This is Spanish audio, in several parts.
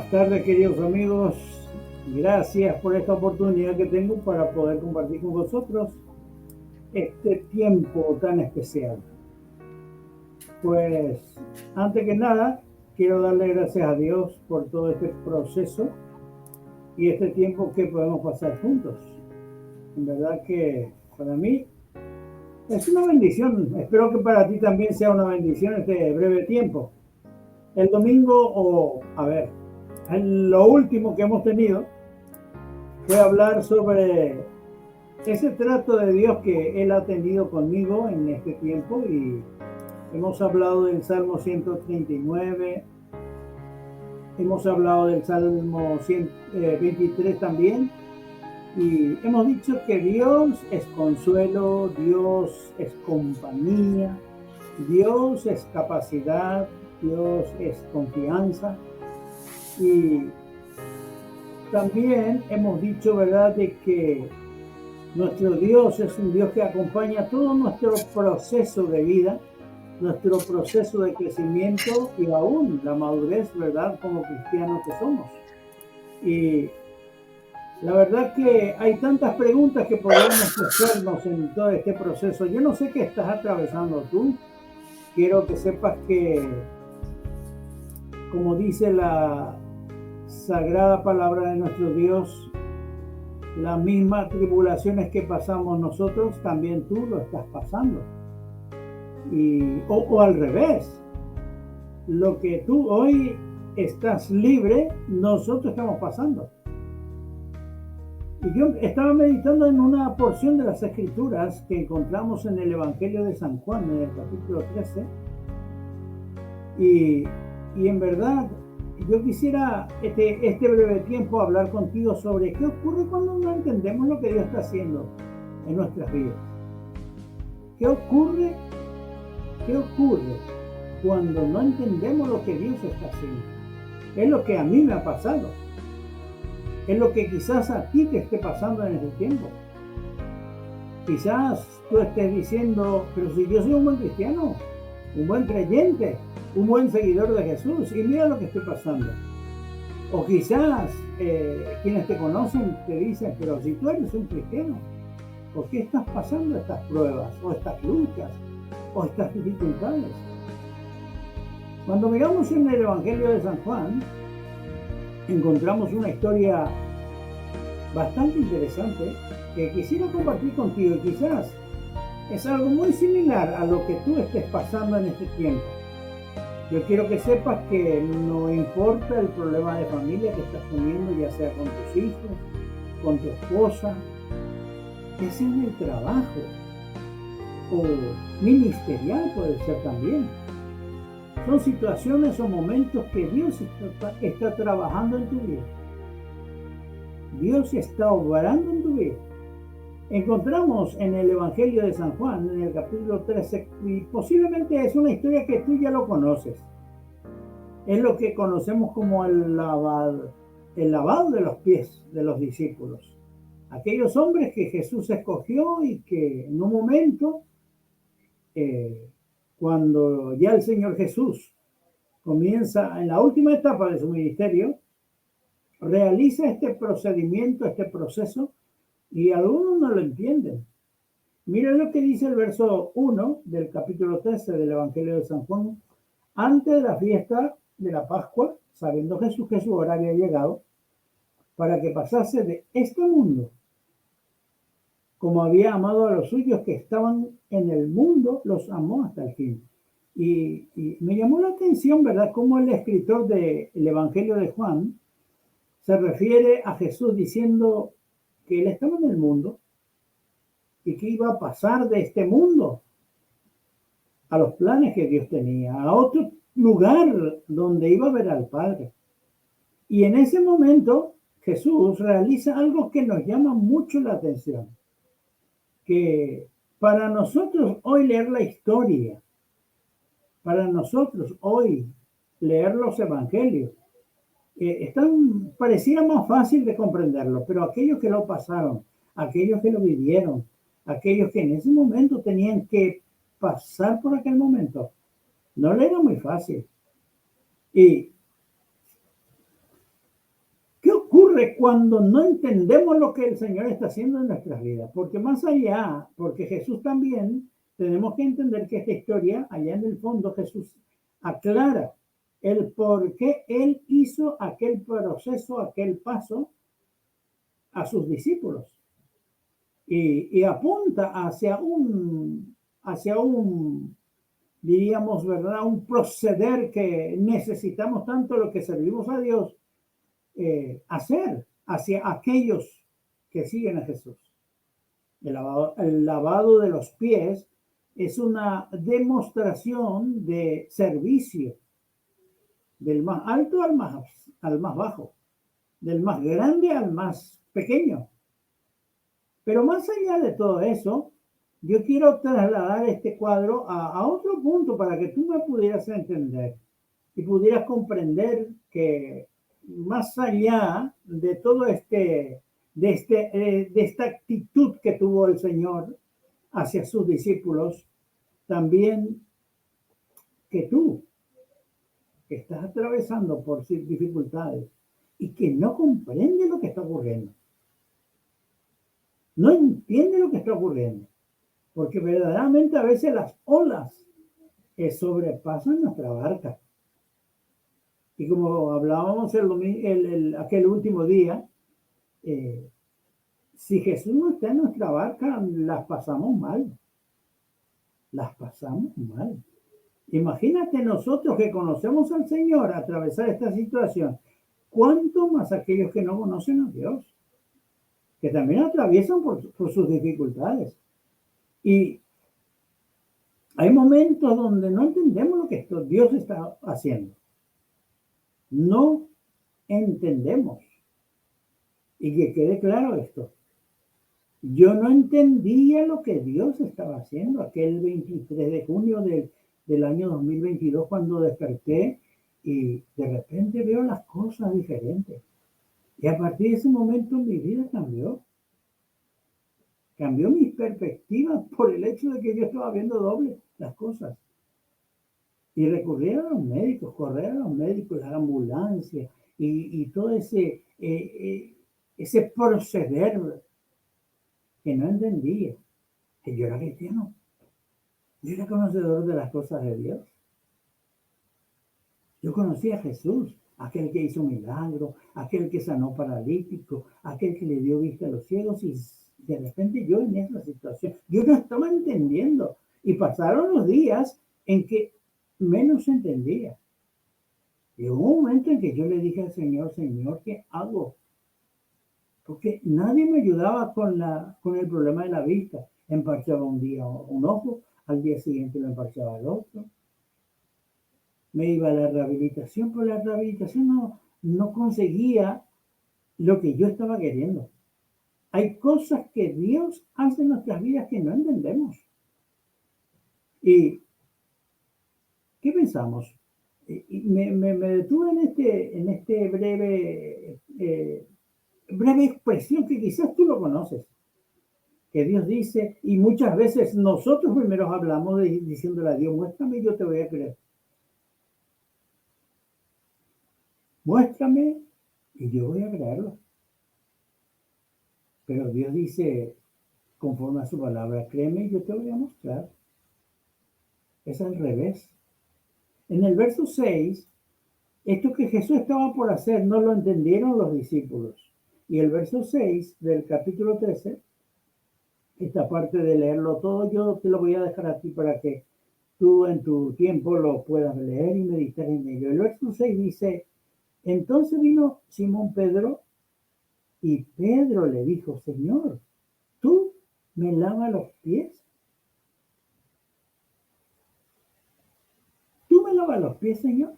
Buenas tardes, queridos amigos. Gracias por esta oportunidad que tengo para poder compartir con vosotros este tiempo tan especial. Pues, antes que nada, quiero darle gracias a Dios por todo este proceso y este tiempo que podemos pasar juntos. En verdad que para mí es una bendición. Espero que para ti también sea una bendición este breve tiempo. El domingo, lo último que hemos tenido fue hablar sobre ese trato de Dios que Él ha tenido conmigo en este tiempo, y hemos hablado del Salmo 139, hemos hablado del Salmo 123 también, y hemos dicho que Dios es consuelo, Dios es compañía, Dios es capacidad, Dios es confianza. Y también hemos dicho, ¿verdad?, de que nuestro Dios es un Dios que acompaña todo nuestro proceso de vida, nuestro proceso de crecimiento y aún la madurez, ¿verdad?, como cristianos que somos. Y la verdad que hay tantas preguntas que podemos hacernos en todo este proceso. Yo no sé qué estás atravesando tú. Quiero que sepas que, como dice la sagrada palabra de nuestro Dios, las mismas tribulaciones que pasamos nosotros, también tú lo estás pasando. O al revés, lo que tú hoy estás libre, nosotros estamos pasando. Y yo estaba meditando en una porción de las Escrituras que encontramos en el Evangelio de San Juan, en el capítulo 13, y en verdad yo quisiera este breve tiempo hablar contigo sobre qué ocurre cuando no entendemos lo que Dios está haciendo en nuestras vidas. ¿Qué ocurre cuando no entendemos lo que Dios está haciendo? Es lo que a mí me ha pasado. Es lo que quizás a ti te esté pasando en este tiempo. Quizás tú estés diciendo, pero si yo soy un buen cristiano, un buen creyente, un buen seguidor de Jesús, y mira lo que estoy pasando. O quizás quienes te conocen te dicen, pero si tú eres un cristiano, ¿por qué estás pasando estas pruebas, o estas luchas, o estas dificultades? Cuando miramos en el Evangelio de San Juan, encontramos una historia bastante interesante que quisiera compartir contigo, y quizás es algo muy similar a lo que tú estés pasando en este tiempo. Yo quiero que sepas que no importa el problema de familia que estás teniendo, ya sea con tus hijos, con tu esposa, ya sea en el trabajo o ministerial, puede ser también. Son situaciones o momentos que Dios está trabajando en tu vida. Dios está obrando en tu vida. Encontramos en el Evangelio de San Juan, en el capítulo 13, y posiblemente es una historia que tú ya lo conoces. Es lo que conocemos como el lavado de los pies de los discípulos. Aquellos hombres que Jesús escogió y que en un momento, cuando ya el Señor Jesús comienza en la última etapa de su ministerio, realiza este procedimiento, este proceso, y algunos no lo entienden. Miren lo que dice el verso 1 del capítulo 13 del Evangelio de San Juan. Antes de la fiesta de la Pascua, sabiendo Jesús que su hora había llegado, para que pasase de este mundo, como había amado a los suyos que estaban en el mundo, los amó hasta el fin. Y me llamó la atención, ¿verdad?, cómo el escritor del Evangelio de Juan se refiere a Jesús diciendo que él estaba en el mundo y que iba a pasar de este mundo a los planes que Dios tenía, a otro lugar donde iba a ver al Padre. Y en ese momento Jesús realiza algo que nos llama mucho la atención, que para nosotros hoy leer la historia, para nosotros hoy leer los evangelios, pareciera más fácil de comprenderlo, pero aquellos que lo pasaron, aquellos que lo vivieron, aquellos que en ese momento tenían que pasar por aquel momento, no le era muy fácil. Y ocurre cuando no entendemos lo que el Señor está haciendo en nuestras vidas? Porque más allá, porque Jesús también, tenemos que entender que esta historia, allá en el fondo, Jesús aclara el por qué Él hizo aquel proceso, aquel paso a sus discípulos. Y apunta hacia un, diríamos, ¿verdad? Un proceder que necesitamos tanto lo que servimos a Dios hacer hacia aquellos que siguen a Jesús. El lavado de los pies es una demostración de servicio del más alto al más bajo, del más grande al más pequeño. Pero más allá de todo eso, yo quiero trasladar este cuadro a otro punto para que tú me pudieras entender y pudieras comprender que más allá de todo de esta actitud que tuvo el Señor hacia sus discípulos, también que tú, que estás atravesando por dificultades y que no comprendes lo que está ocurriendo, no entiende lo que está ocurriendo, porque verdaderamente a veces las olas sobrepasan nuestra barca. Y como hablábamos aquel último día, si Jesús no está en nuestra barca, las pasamos mal. Las pasamos mal. Imagínate nosotros que conocemos al Señor atravesar esta situación. ¿Cuánto más aquellos que no conocen a Dios? Que también atraviesan por sus dificultades. Y hay momentos donde no entendemos lo que Dios está haciendo. No entendemos. Y que quede claro esto. Yo no entendía lo que Dios estaba haciendo aquel 23 de junio del año 2022 cuando desperté y de repente veo las cosas diferentes. Y a partir de ese momento mi vida cambió. Cambió mis perspectivas por el hecho de que yo estaba viendo doble las cosas. Y recurrir a los médicos, correr a los médicos, la ambulancia y todo ese proceder que no entendía. Que yo era cristiano. Yo era conocedor de las cosas de Dios. Yo conocía a Jesús, aquel que hizo milagros, aquel que sanó paralítico, aquel que le dio vista a los ciegos y de repente yo en esa situación, yo no estaba entendiendo. Y pasaron los días en que menos entendía. Y hubo un momento en que yo le dije al Señor, Señor, ¿qué hago? Porque nadie me ayudaba con el problema de la vista. Emparchaba un día un ojo, al día siguiente lo emparchaba el otro. Me iba a la rehabilitación, pero la rehabilitación no conseguía lo que yo estaba queriendo. Hay cosas que Dios hace en nuestras vidas que no entendemos. ¿Y qué pensamos? Y me detuve en este breve expresión que quizás tú lo conoces, que Dios dice, y muchas veces nosotros primero hablamos diciéndole a Dios, muéstrame y yo te voy a creer. Muéstrame y yo voy a creerlo. Pero Dios dice, conforme a su palabra, créeme y yo te voy a mostrar. Es al revés. En el verso 6, esto que Jesús estaba por hacer no lo entendieron los discípulos. Y el verso 6 del capítulo 13, esta parte de leerlo todo, yo te lo voy a dejar a ti para que tú en tu tiempo lo puedas leer y meditar en ello. El verso 6 dice, entonces vino Simón Pedro y Pedro le dijo, Señor, ¿tú me lavas los pies? ¿Tú me lavas los pies, Señor?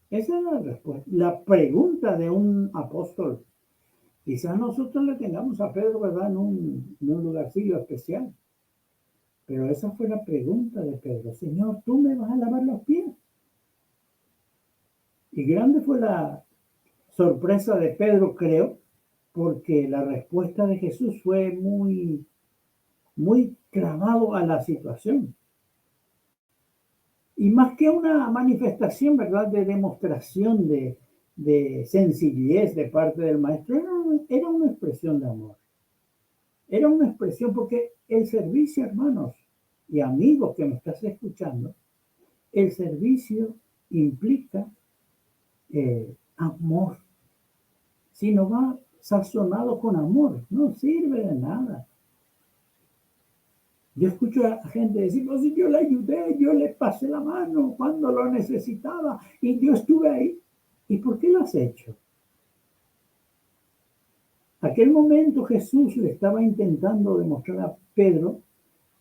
Esa es la respuesta, la pregunta de un apóstol. Quizás nosotros le tengamos a Pedro, ¿verdad? En un lugarcillo especial. Pero esa fue la pregunta de Pedro. Señor, ¿tú me vas a lavar los pies? Y grande fue la sorpresa de Pedro, creo, porque la respuesta de Jesús fue muy, muy clavado a la situación. Y más que una manifestación, ¿verdad?, de demostración de sencillez de parte del maestro, era una expresión de amor. Era una expresión porque el servicio, hermanos y amigos que me estás escuchando, el servicio implica amor. Si no va sazonado con amor, no sirve de nada. Yo escucho a gente decir, no, si yo le ayudé, yo le pasé la mano cuando lo necesitaba y yo estuve ahí. ¿Y por qué lo has hecho? Aquel momento Jesús le estaba intentando demostrar a Pedro,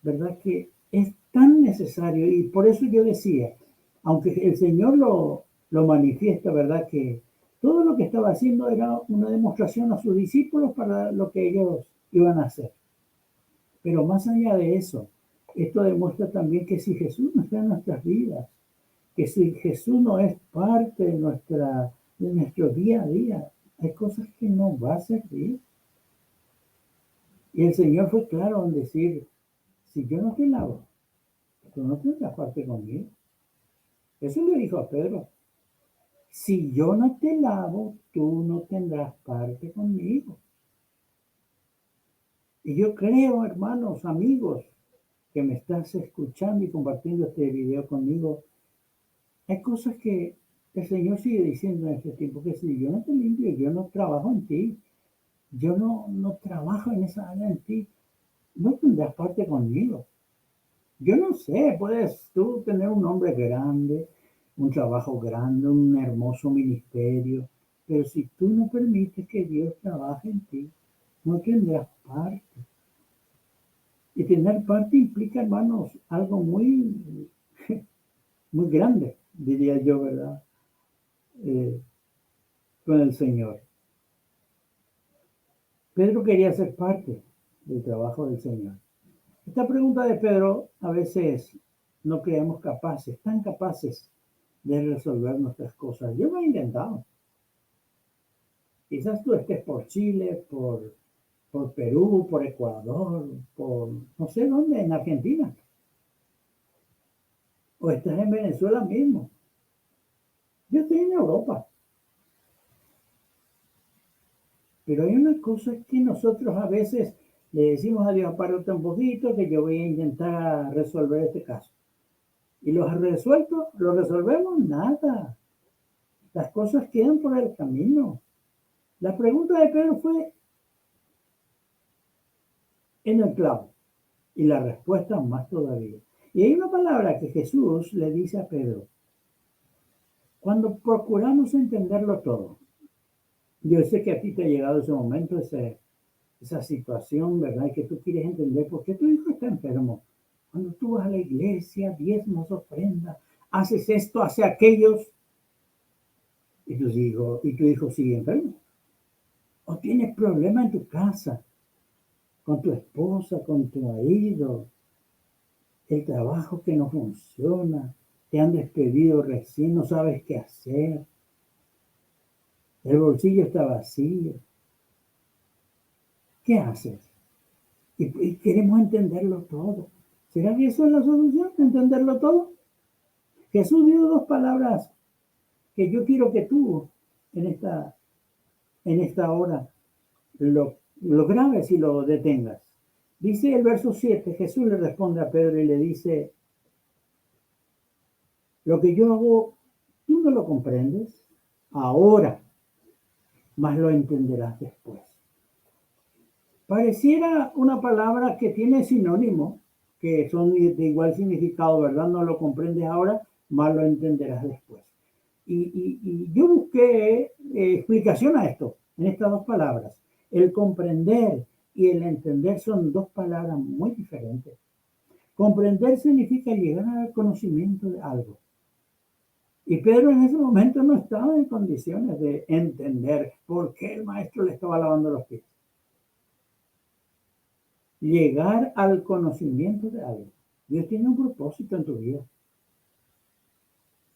¿verdad? Que es tan necesario y por eso yo decía, aunque el Señor lo manifiesta, ¿verdad? Que todo lo que estaba haciendo era una demostración a sus discípulos para lo que ellos iban a hacer. Pero más allá de eso, esto demuestra también que si Jesús no está en nuestras vidas, que si Jesús no es parte de nuestro día a día, hay cosas que no va a servir. Y el Señor fue claro en decir, si yo no te lavo, tú no tendrás parte conmigo. Eso le dijo a Pedro. Si yo no te lavo, tú no tendrás parte conmigo. Y yo creo, hermanos, amigos, que me estás escuchando y compartiendo este video conmigo, hay cosas que el Señor sigue diciendo en este tiempo, que si yo no te limpio, yo no trabajo en ti, yo no trabajo en esa área en ti, no tendrás parte conmigo. Yo no sé, puedes tú tener un nombre grande, un trabajo grande, un hermoso ministerio, pero si tú no permites que Dios trabaje en ti, no tendrás parte. Y tener parte implica, hermanos, algo muy, muy grande, diría yo, ¿verdad? Con el Señor. Pedro quería ser parte del trabajo del Señor. Esta pregunta de Pedro a veces no creemos capaces, tan capaces de resolver nuestras cosas. Yo lo he intentado. Quizás tú estés por Chile, por Perú, por Ecuador, por no sé dónde, en Argentina. O estás en Venezuela mismo. Yo estoy en Europa. Pero hay una cosa que nosotros a veces le decimos a Dios, párate un poquito, que yo voy a intentar resolver este caso. Y lo resuelto, lo resolvemos, nada. Las cosas quedan por el camino. La pregunta de Pedro fue en el clavo. Y la respuesta más todavía. Y hay una palabra que Jesús le dice a Pedro. Cuando procuramos entenderlo todo, yo sé que a ti te ha llegado ese momento, esa situación, ¿verdad? Y que tú quieres entender por qué tu hijo está enfermo. Cuando tú vas a la iglesia, diezmos, ofrendas, haces esto, haces aquellos, y tu hijo sigue enfermo. O tienes problemas en tu casa, con tu esposa, con tu marido, el trabajo que no funciona, te han despedido recién, no sabes qué hacer, el bolsillo está vacío. ¿Qué haces? Y queremos entenderlo todo. ¿Será que eso es la solución? ¿Entenderlo todo? Jesús dio dos palabras que yo quiero que tú en esta hora lo grabes y lo detengas. Dice el verso 7, Jesús le responde a Pedro y le dice, lo que yo hago, tú no lo comprendes ahora, mas lo entenderás después. Pareciera una palabra que tiene sinónimo, que son de igual significado, ¿verdad? No lo comprendes ahora, más lo entenderás después. Y yo busqué explicación a esto, en estas dos palabras. El comprender y el entender son dos palabras muy diferentes. Comprender significa llegar al conocimiento de algo. Y Pedro en ese momento no estaba en condiciones de entender por qué el maestro le estaba lavando los pies. Llegar al conocimiento de algo. Dios tiene un propósito en tu vida.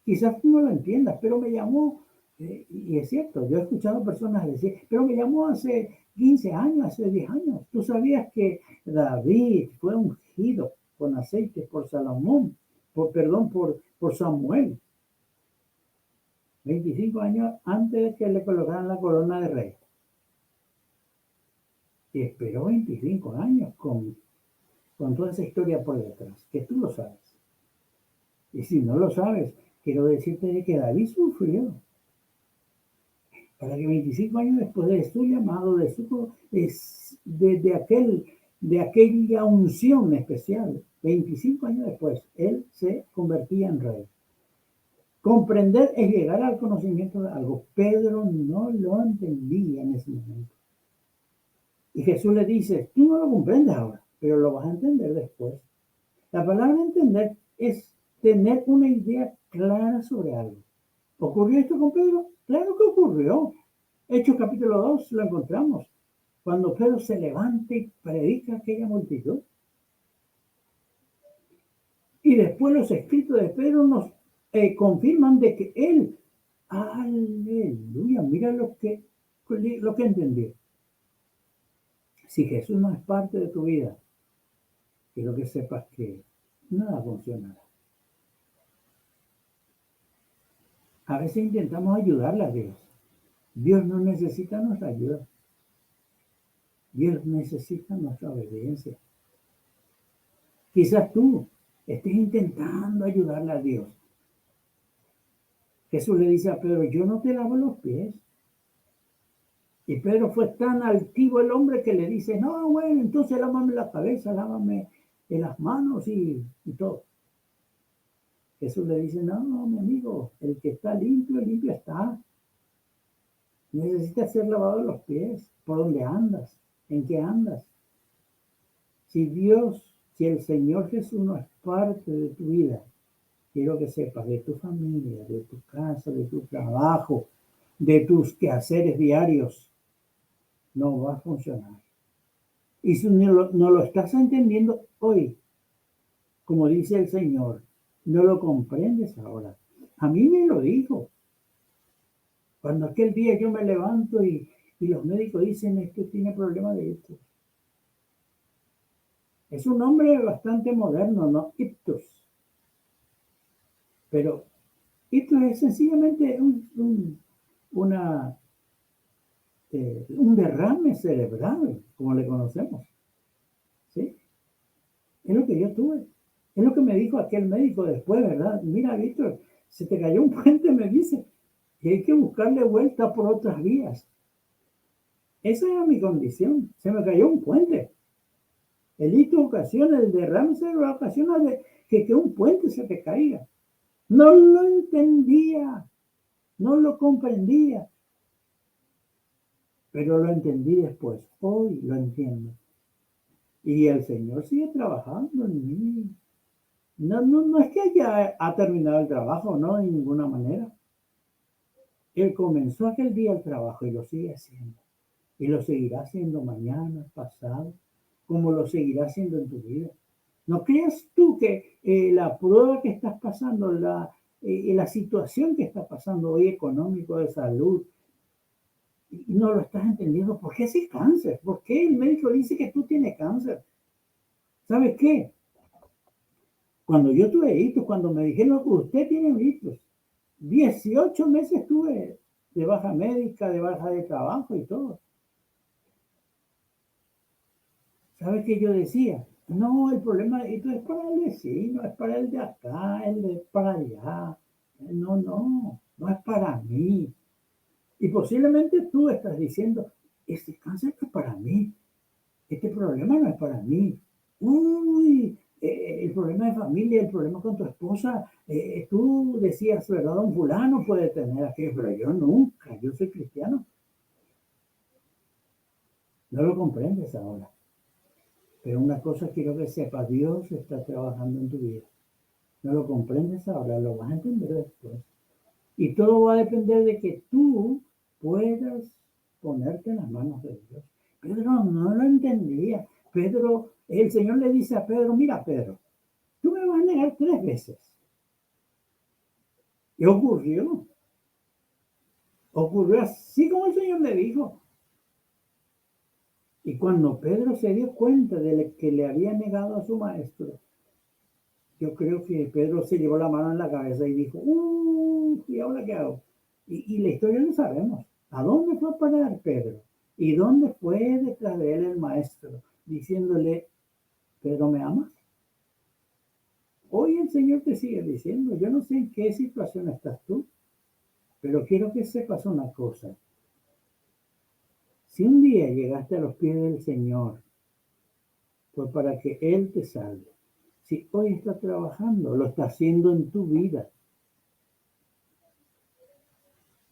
Quizás tú no lo entiendas, pero me llamó, y es cierto, yo he escuchado personas decir, pero me llamó hace 15 años, hace 10 años. Tú sabías que David fue ungido con aceite por Salomón, por Samuel. 25 años antes de que le colocaran la corona de rey. Y esperó 25 años con toda esa historia por detrás, que tú lo sabes. Y si no lo sabes, quiero decirte de que David sufrió para que 25 años después de su llamado, de aquella unción especial, 25 años después, él se convertía en rey. Comprender es llegar al conocimiento de algo. Pedro no lo entendía en ese momento. Y Jesús le dice, tú no lo comprendes ahora, pero lo vas a entender después. La palabra entender es tener una idea clara sobre algo. ¿Ocurrió esto con Pedro? Claro que ocurrió. Hechos capítulo 2 lo encontramos. Cuando Pedro se levanta y predica a aquella multitud. Y después los escritos de Pedro nos confirman de que él, aleluya, mira lo que entendió. Si Jesús no es parte de tu vida, quiero que sepas que nada funcionará. A veces intentamos ayudarle a Dios. Dios no necesita nuestra ayuda. Dios necesita nuestra obediencia. Quizás tú estés intentando ayudarle a Dios. Jesús le dice a Pedro, yo no te lavo los pies. Y Pedro fue tan altivo el hombre que le dice, no, bueno, entonces lávame la cabeza, lávame en las manos y todo. Jesús le dice, no, mi amigo, el que está limpio, limpio está. Necesitas ser lavado los pies. ¿Por dónde andas? ¿En qué andas? Si el Señor Jesús no es parte de tu vida, quiero que sepas, de tu familia, de tu casa, de tu trabajo, de tus quehaceres diarios, no va a funcionar. Y si no lo estás entendiendo hoy, como dice el Señor, no lo comprendes ahora. A mí me lo dijo. Cuando aquel día yo me levanto y los médicos dicen, esto tiene problema de esto. Es un nombre bastante moderno, ¿no? Ictus. Pero ictus es sencillamente un derrame cerebral, como le conocemos. ¿Sí? Es lo que yo tuve. Es lo que me dijo aquel médico después, ¿verdad? Mira, Víctor, se te cayó un puente, me dice, y hay que buscarle vuelta por otras vías. Esa era mi condición. Se me cayó un puente. El ictus ocasiona, el derrame cerebral ocasiona que un puente se te caiga. No lo entendía, no lo comprendía, pero lo entendí después. Hoy lo entiendo. Y el Señor sigue trabajando en mí. No es que ha terminado el trabajo, no, de ninguna manera. Él comenzó aquel día el trabajo y lo sigue haciendo. Y lo seguirá haciendo mañana, pasado, como lo seguirá haciendo en tu vida. ¿No creas tú que la prueba que estás pasando, la situación que estás pasando hoy económico, de salud, no lo estás entendiendo? ¿Por qué ese cáncer? ¿Por qué el médico dice que tú tienes cáncer? ¿Sabes qué? Cuando yo tuve hijos, cuando me dijeron que usted tiene hijos, 18 meses tuve de baja médica, de baja de trabajo y todo. ¿Sabes qué yo decía? No, el problema esto es para el vecino, es para el de acá, el de para allá. No es para mí. Y posiblemente tú estás diciendo, este cáncer no es para mí, este problema no es para mí. Uy, el problema de familia, el problema con tu esposa, tú decías, ¿verdad? Don fulano puede tener aquello, pero yo nunca, yo soy cristiano. No lo comprendes ahora. Pero una cosa quiero que sepas, Dios está trabajando en tu vida. No lo comprendes ahora, lo vas a entender después. Y todo va a depender de que tú puedas ponerte en las manos de Dios. Pedro no lo entendía. El Señor le dice a Pedro, mira Pedro, tú me vas a negar 3 veces. ¿Qué ocurrió? Ocurrió así como el Señor le dijo. Y cuando Pedro se dio cuenta de que le había negado a su maestro, yo creo que Pedro se llevó la mano en la cabeza y dijo, ¿y ahora qué hago? Y la historia lo sabemos. ¿A dónde fue a parar Pedro? ¿Y dónde fue detrás de él el maestro? Diciéndole, ¿Pedro me amas? Hoy el Señor te sigue diciendo, yo no sé en qué situación estás tú, pero quiero que sepas una cosa. Si un día llegaste a los pies del Señor, fue para que Él te salve. Si hoy está trabajando, lo está haciendo en tu vida.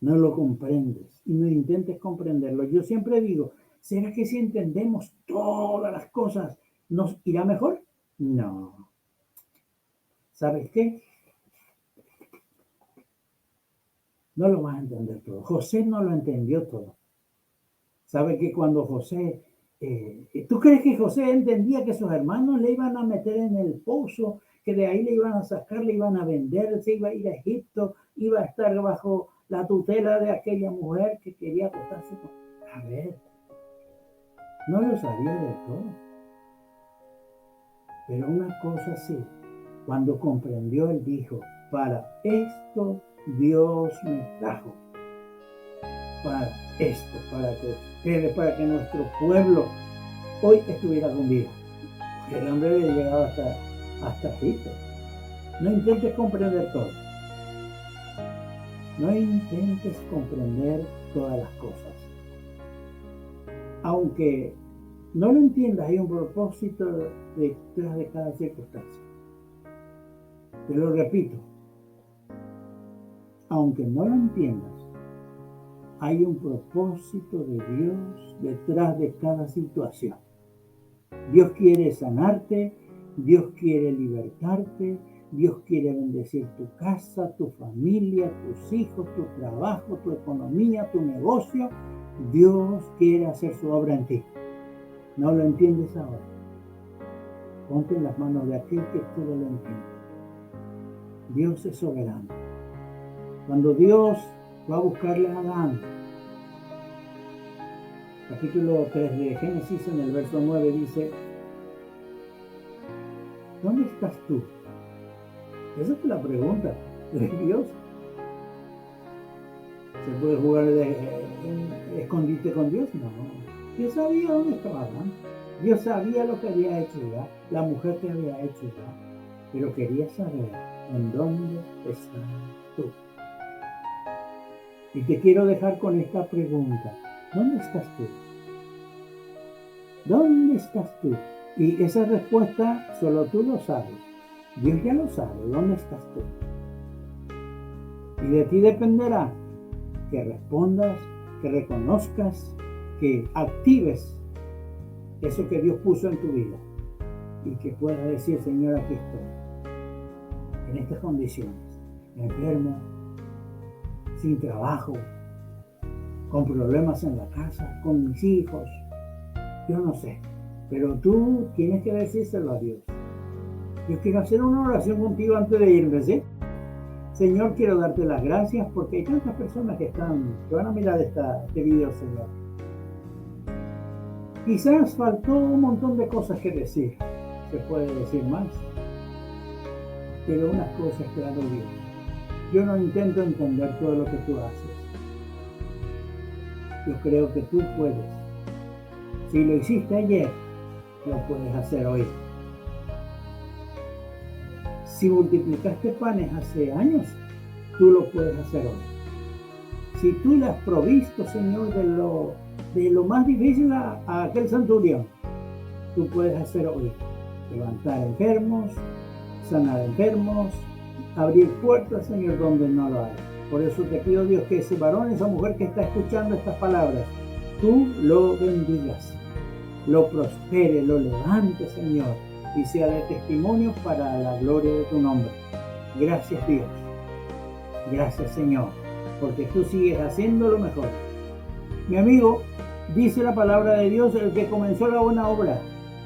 No lo comprendes y no intentes comprenderlo. Yo siempre digo, ¿será que si entendemos todas las cosas nos irá mejor? No. ¿Sabes qué? No lo vas a entender todo. José no lo entendió todo. ¿Sabe que cuando José, tú crees que José entendía que sus hermanos le iban a meter en el pozo, que de ahí le iban a sacar, le iban a vender, se iba a ir a Egipto, iba a estar bajo la tutela de aquella mujer que quería acostarse con... A ver, no lo sabía de todo. Pero una cosa sí, cuando comprendió, él dijo, para esto Dios me trajo. Para esto, para que ustedes, para que nuestro pueblo hoy estuviera con vida. Porque el hombre había llegado hasta Egipto. No intentes comprender todo. No intentes comprender todas las cosas. Aunque no lo entiendas, hay un propósito detrás de cada circunstancia. Te lo repito. Aunque no lo entiendas, hay un propósito de Dios detrás de cada situación. Dios quiere sanarte, Dios quiere libertarte, Dios quiere bendecir tu casa, tu familia, tus hijos, tu trabajo, tu economía, tu negocio. Dios quiere hacer su obra en ti. ¿No lo entiendes ahora? Ponte en las manos de aquel que todo lo entiende. Dios es soberano. Cuando Dios va a buscarle a Adán, capítulo 3 de Génesis, en el verso 9 dice, ¿dónde estás tú? Esa es la pregunta de Dios. ¿Se puede jugar de escondite con Dios? No. Dios sabía dónde estaba Adán. Dios sabía lo que había hecho ya, la mujer que había hecho ya, pero quería saber en dónde estás tú. Y te quiero dejar con esta pregunta. ¿Dónde estás tú? ¿Dónde estás tú? Y esa respuesta solo tú lo sabes. Dios ya lo sabe. ¿Dónde estás tú? Y de ti dependerá que respondas, que reconozcas, que actives eso que Dios puso en tu vida. Y que puedas decir, Señor, aquí estoy. En estas condiciones. Enfermo, sin trabajo, con problemas en la casa, con mis hijos, yo no sé, pero tú tienes que decírselo a Dios. Yo quiero hacer una oración contigo antes de irme, ¿sí? Señor, quiero darte las gracias porque hay tantas personas que van a mirar este video, Señor. Quizás faltó un montón de cosas que decir, se puede decir más, pero una cosa es claro, Dios. Yo no intento entender todo lo que tú haces. Yo creo que tú puedes. Si lo hiciste ayer, lo puedes hacer hoy. Si multiplicaste panes hace años, tú lo puedes hacer hoy. Si tú le has provisto, Señor, de lo más difícil a aquel centurión, tú puedes hacer hoy. Levantar enfermos, sanar enfermos, abrir puertas, Señor, donde no lo hay. Por eso te pido, Dios, que ese varón, esa mujer que está escuchando estas palabras, tú lo bendigas, lo prospere, lo levante, Señor, y sea de testimonio para la gloria de tu nombre. Gracias, Dios. Gracias, Señor, porque tú sigues haciendo lo mejor. Mi amigo, dice la palabra de Dios, el que comenzó la buena obra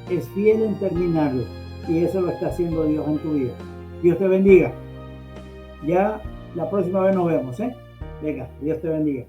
es fiel en terminarlo, y eso lo está haciendo Dios en tu vida. Dios te bendiga. Ya la próxima vez nos vemos, ¿eh? Venga, Dios te bendiga.